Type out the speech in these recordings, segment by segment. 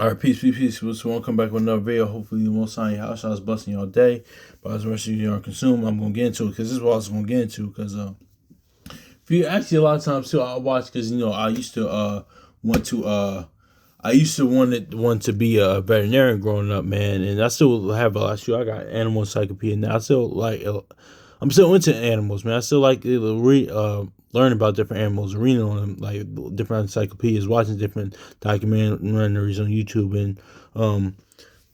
All right, peace. What's going? Come back with another video. Hopefully, the most high your house. I was busting y'all day, but as the rest of you are consumed, I'm gonna get into it because this is what I was gonna get into. Because if you actually a lot of times too, I watch because I used to want to I used to want to be a veterinarian growing up, man, and I still have a lot. Sure, I got animal encyclopedia now. I still like. I'm still into animals, man. I still like learn about different animals, reading on them, like different encyclopedias, watching different documentaries on YouTube, and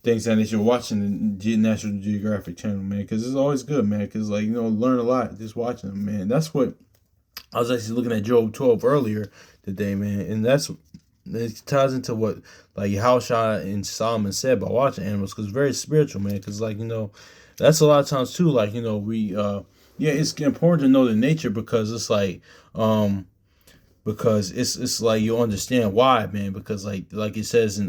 things that you're watching the National Geographic Channel, man, because it's always good, man. Because learn a lot just watching them, man. That's what I was actually looking at Job 12 earlier today, man, and it ties into what like Yahushua and Solomon said about watching animals, because it's very spiritual, man. Because that's a lot of times too. We yeah, it's important to know the nature because it's because it's like you understand why, man. Because like it says in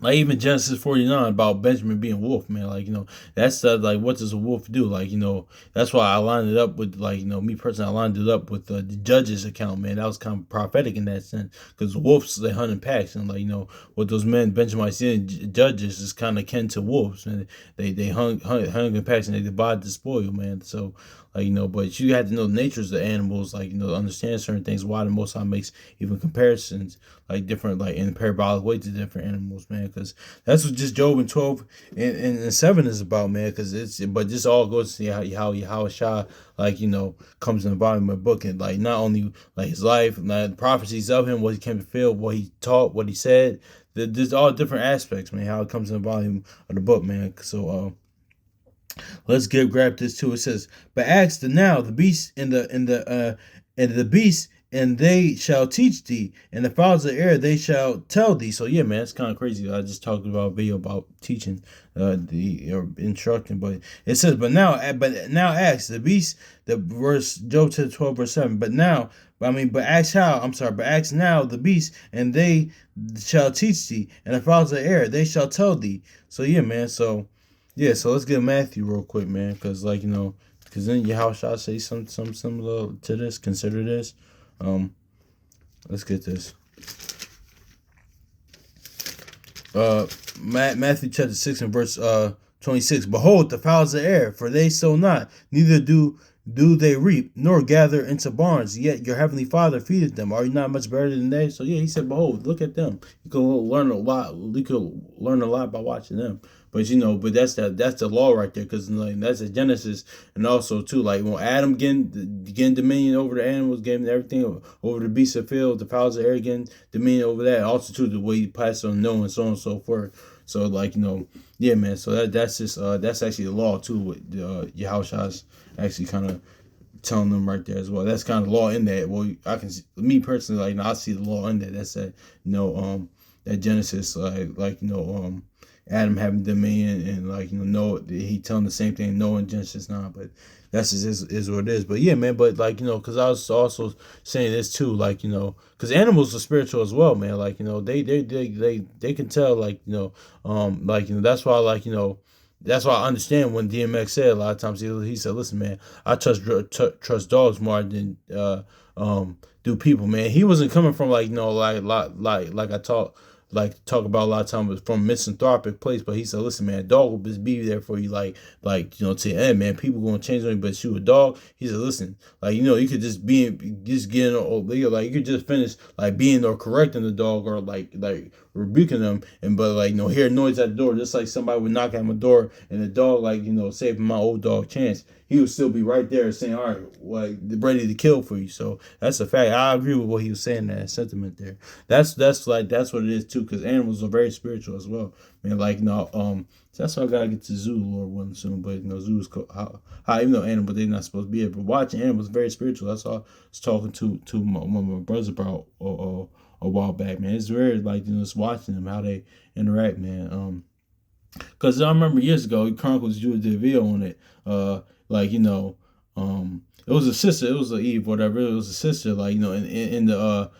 like even Genesis 49 about Benjamin being wolf, man. That's like what does a wolf do? That's why I lined it up with me personally. I lined it up with the Judges account, man. That was kind of prophetic in that sense because wolves they hunt in packs, and what those men Benjamites did, Judges is kind of kin to wolves, and they hung in packs and they divided the spoil, man. So but you have to know the natures of the animals, understand certain things. Why the Most High makes even comparisons different, in a parabolic way to different animals, man. Because that's what just Job and 12 and 7 is about, man. But this all goes to how Shah comes in the bottom of the book, and not only his life, the prophecies of him, what he came to fulfill, what he taught, what he said. There's all different aspects, man. How it comes in the volume of the book, man. So let's grab this too. It says, "But ask the now the beast and the beast, and they shall teach thee, and the fowls of the air they shall tell thee." So yeah, man, it's kind of crazy. I just talked about a video about teaching, or instructing, but it says, but now ask the beast." The verse Job 12 verse 7. But ask how. I'm sorry, but ask now the beast, and they shall teach thee, and the fowls of the air they shall tell thee. So yeah, man. So yeah, so let's get Matthew real quick, man, because because then your house shall say some similar to this. Consider this. Let's get this. Matthew chapter 6 and verse 26. "Behold, the fowls of the air, for they sow not, neither do they reap, nor gather into barns, yet your heavenly Father feedeth them. Are you not much better than they?" So yeah, he said, "Behold, look at them. You can learn a lot. You can learn a lot by watching them." But that's the law right there, because that's a Genesis, and also too when Adam getting dominion over the animals, getting everything over the beasts of the field, the fowls of the air, getting dominion over that. Also too the way he passed on Noah and so on and so forth. So yeah, man. So that's just that's actually the law too. With Yahushua's actually kind of telling them right there as well. That's kind of law in that. Well, I can me personally I see the law in that. That's that that Genesis Adam having dominion, and Noah, he telling the same thing Noah in Genesis 9, but that's just is what it is. But yeah, man, but because I was also saying this too, because animals are spiritual as well, man. They can tell, that's why that's why I understand when DMX said a lot of times he said, "Listen, man, I trust dogs more than do people, man." He wasn't coming from like I talk about a lot of times from a misanthropic place, but he said, "Listen, man, a dog will just be there for you, to the end, man. People gonna change on you, but you a dog." He said, "Listen, you could just getting you could just finish being or correcting the dog, or rebuking them, and hear noise at the door, just like somebody would knock at my door, and the dog saving my old dog Chance, he would still be right there saying, all right, ready to kill for you." So that's a fact. I agree with what he was saying, that sentiment there. That's what it is too, because animals are very spiritual as well, man. So that's why I gotta get to zoo, Lord willing, soon. But zoos how even though animals they're not supposed to be here, but watching animals is very spiritual. That's all I was talking to my brothers about a while back, man. It's very just watching them how they interact, man. Because I remember years ago, Chronicles Jewish did a video on it. It was a sister, it was a Eve, whatever. It was a sister, in the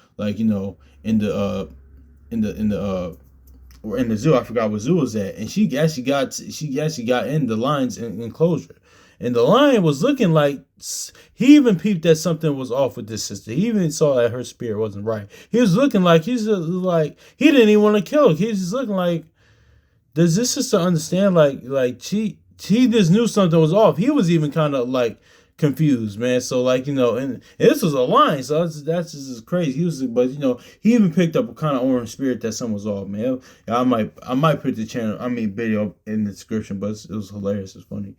or in the zoo. I forgot what zoo was at, and she actually got in the lion's enclosure, And the lion was looking like he even peeped that something was off with this sister. He even saw that her spirit wasn't right. He was looking like like he didn't even want to kill her. He was just looking like, does this sister understand? Like she just knew something was off. He was even kind of like confused, man. So like and this was a line, so that's just crazy. He was, but he even picked up a kind of orange spirit that something was off, man. I might put the channel, video in the description, but it was hilarious. It's funny.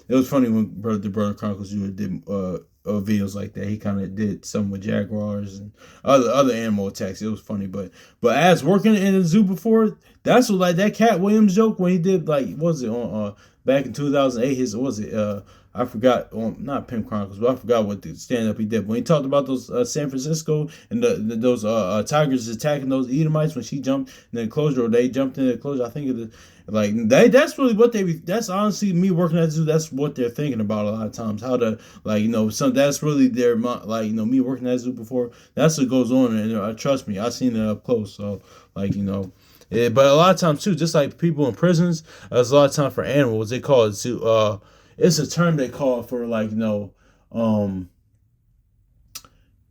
It was funny when the Brother Chronicles Jr. did videos like that. He kind of did some with jaguars and other animal attacks. It was funny, but as working in the zoo before, that's what, like that Cat Williams joke when he did, like, what was it on back in 2008? His, what was it? I forgot, not Pimp Chronicles, but I forgot what the stand up he did. When he talked about those San Francisco and those tigers attacking those Edomites when she jumped in the enclosure, or they jumped in the enclosure. I think of the, like that's really what that's honestly me working at the zoo. That's what they're thinking about a lot of times. How to, like, some, that's really their, like, me working at the zoo before. That's what goes on, and trust me, I've seen it up close. So like but a lot of times too, just like people in prisons, there's a lot of time for animals. They call it to it's a term they call for, like,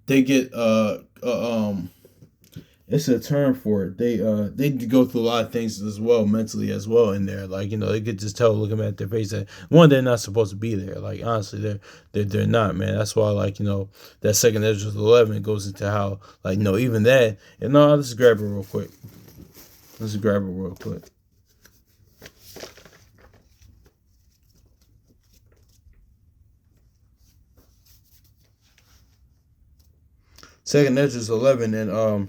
they get it's a term for it. They go through a lot of things as well, mentally as well, in there. Like, they could just tell looking at their face that, one, they're not supposed to be there. Like, honestly, they're not, man. That's why, like, that second Ezra 11 goes into how, like, even that. And no, let's grab it real quick. Second Ezra 11 and uh,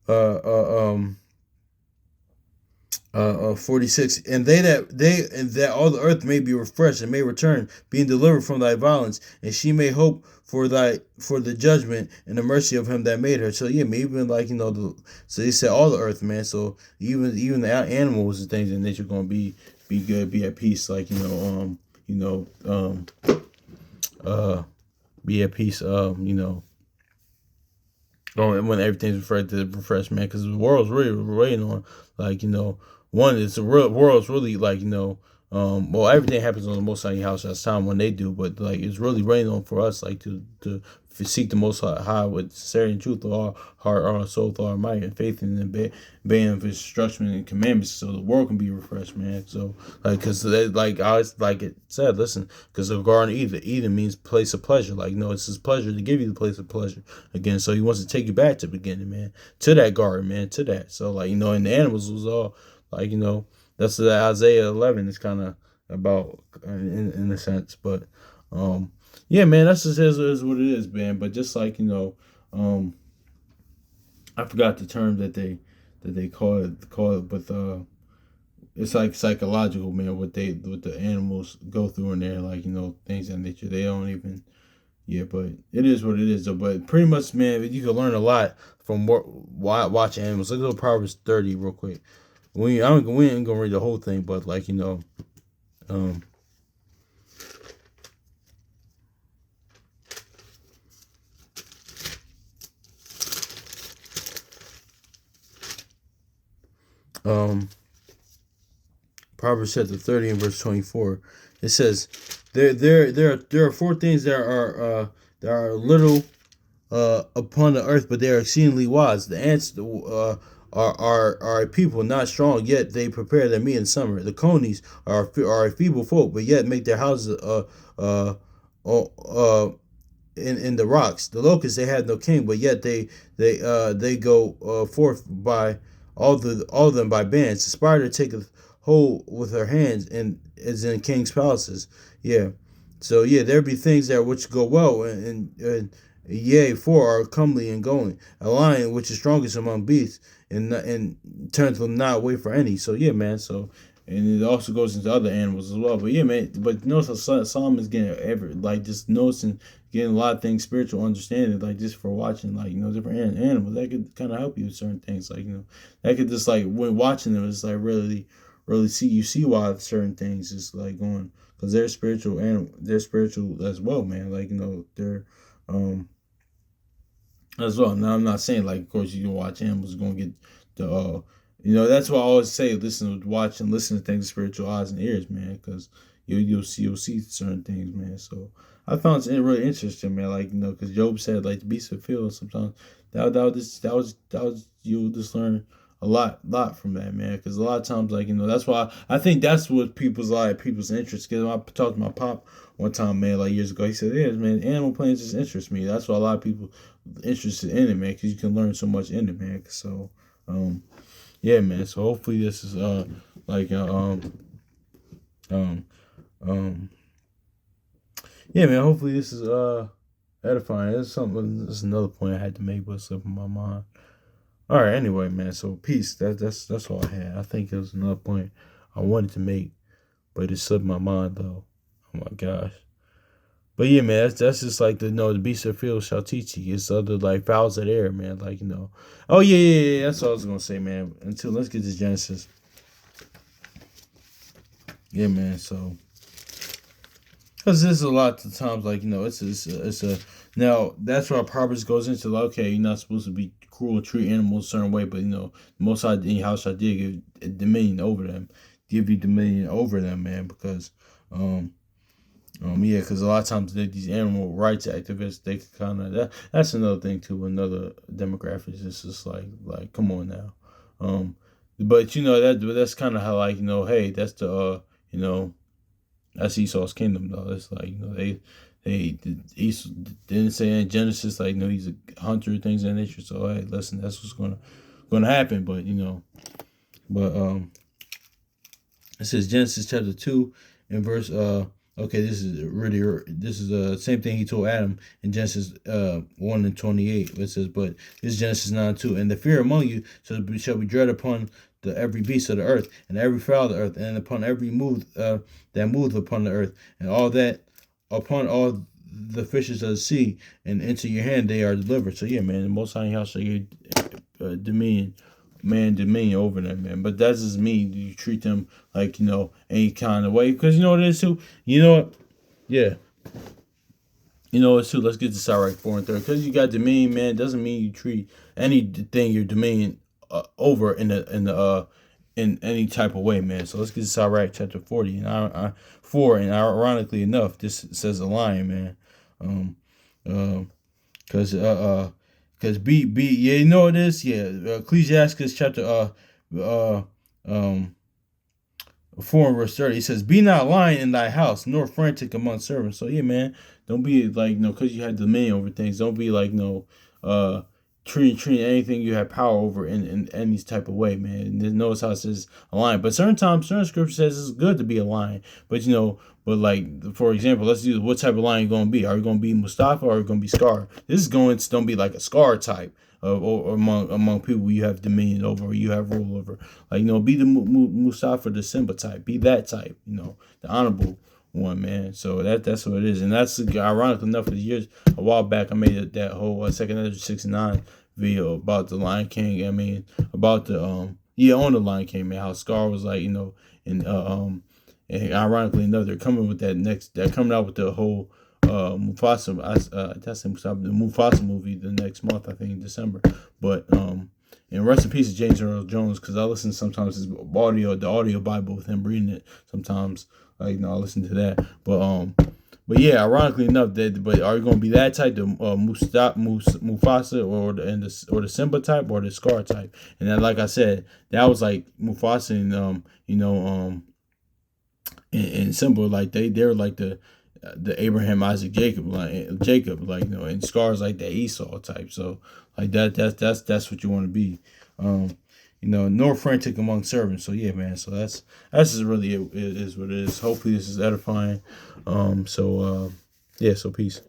uh, um, 46, and that all the earth may be refreshed and may return, being delivered from thy violence, and she may hope for the judgment and the mercy of him that made her. So yeah, even, like, so they said all the earth, man. So even the animals and things in nature gonna be good, be at peace, like, be at peace, when everything's refreshed, man, because the world's really waiting on, like, one, it's the world's really, like, well, everything happens on the Most High house at time when they do, but, like, it's really raining on for us, like, to seek the Most High with sincerity and truth of our heart, our soul, our might, and faith in the obeying of His instruction and commandments, so the world can be refreshed, man. So, like, because like I was, like it said, listen, because the Garden of Eden means place of pleasure. Like, it's His pleasure to give you the place of pleasure again. So He wants to take you back to the beginning, man, to that garden, man, to that. So, like, and the animals was all, like, that's the Isaiah 11 is kind of about, in a sense. But yeah, man, that's just is what it is, man. But just like, I forgot the term that they call it, but it's like psychological, man. What the animals go through in there, like, things of nature. They don't even, yeah. But it is what it is, though. But pretty much, man, you can learn a lot from watching animals. Look at Proverbs 30 real quick. We ain't gonna read the whole thing, but, like, Proverbs chapter 30 and verse 24. It says, there are four things that are little upon the earth, but they are exceedingly wise. The ants are a people not strong, yet they prepare their meat in summer. The conies are a feeble folk, but yet make their houses in the rocks. The locusts, they had no king, but yet they go forth by all of them by bands. The spider taketh hold with her hands and is in king's palaces. Yeah. So yeah, there be things that which go well, and yea, four are comely and going. A lion which is strongest among beasts, and turns them not away for any. So yeah, man. So, and it also goes into other animals as well. But yeah, man. But notice Solomon's getting like, just noticing, getting a lot of things, spiritual understanding, like, just for watching, like, different animals. That could kind of help you with certain things, like, that could just, like, when watching them, it's like really see why certain things is, like, going, because they're spiritual, and they're spiritual as well, man. Like, they're as well. Now, I'm not saying, like, of course you can watch animals, going to get the that's why I always say, listen to things with spiritual eyes and ears, man, because you'll see certain things, man. So I found it really interesting, man. Like because Job said like the beasts of the field sometimes that was you'll just learn a lot from that, man. Because a lot of times, like that's why I think that's what people's interest. Because I talked to my pop one time, man, like years ago. He said, "Yeah, man, animal plants just interest me." That's why a lot of people interested in it, man, because you can learn so much in it, man. So, yeah, man. So hopefully this is like um um yeah, man. Hopefully this is edifying. That's something. That's another point I had to make, but it slipped in my mind. All right. Anyway, man. So peace. That's all I had. I think it was another point I wanted to make, but it slipped my mind though. Oh my gosh. But yeah, man, that's just like the beast of the field shall teach you. It's other like fowls of the air, man. Like Oh yeah. That's all I was gonna say, man. Until let's get to Genesis. Yeah, man. So because there's a lot of times like it's a now that's where Proverbs goes into like, okay, you're not supposed to be cruel and treat animals a certain way, but most I in your house I did give dominion over them, give you dominion over them, man, because um yeah, because a lot of times these animal rights activists, they kind of that's another thing too. Another demographic is just like come on now, but that's kind of how like hey, that's the you know that's Esau's kingdom though. It's like they Esau didn't say in Genesis like he's a hunter things of that nature. So hey, listen, that's what's gonna happen. But but it says Genesis chapter 2 and verse okay, this is the same thing he told Adam in Genesis 1 and 28. It says, but this is Genesis 9:2, and the fear among you shall be dread upon the every beast of the earth, and every fowl of the earth, and upon every move that moveth upon the earth, and all that upon all the fishes of the sea, and into your hand they are delivered. So yeah, man, the Most High house shall give dominion over them, man. But that doesn't mean you treat them like any kind of way, because what it is too. You know what? Yeah. It's too. Let's get this out right 4 and 3. Because you got dominion, man, doesn't mean you treat anything you're dominion over in any type of way, man. So let's get this out right. Chapter 40 and 4, and ironically enough, this says a lion, man. Because because yeah, it is, yeah. Ecclesiastes chapter 4 and verse 30, it says, "Be not lying in thy house, nor frantic among servants." So yeah, man, don't be like because you have dominion over things. Don't be like treating anything you have power over in any type of way, man. And notice how it says a lion, but certain scripture says it's good to be a lion. But but like for example, let's do what type of lion you gonna be? Are you gonna be Mustafa or are you gonna be Scar? This is going to don't be like a Scar type. Or among people you have dominion over, or you have rule over, like be the Mustafa, the Simba type, be that type, the honorable one, man. So that's what it is, and that's ironic enough. For the years a while back, I made that whole second Ezra 69 video about the Lion King. I mean, about the on the Lion King, man. How Scar was like, and ironically enough, they're coming with they're coming out with the whole Mufasa. That's the Mufasa movie the next month, I think in December. But and rest in peace to James Earl Jones, because I listen sometimes to the audio Bible with him reading it. Sometimes I listen to that. But yeah, ironically enough, but are you gonna be that type, the Mufasa or the Simba type or the Scar type? And then, like I said, that was like Mufasa and Simba, like they're like the Abraham, Isaac, Jacob, and Scar's like the Esau type. So like that's what you want to be. Nor frantic among servants. So yeah, man. So that's just really it is what it is. Hopefully this is edifying. Yeah. So peace.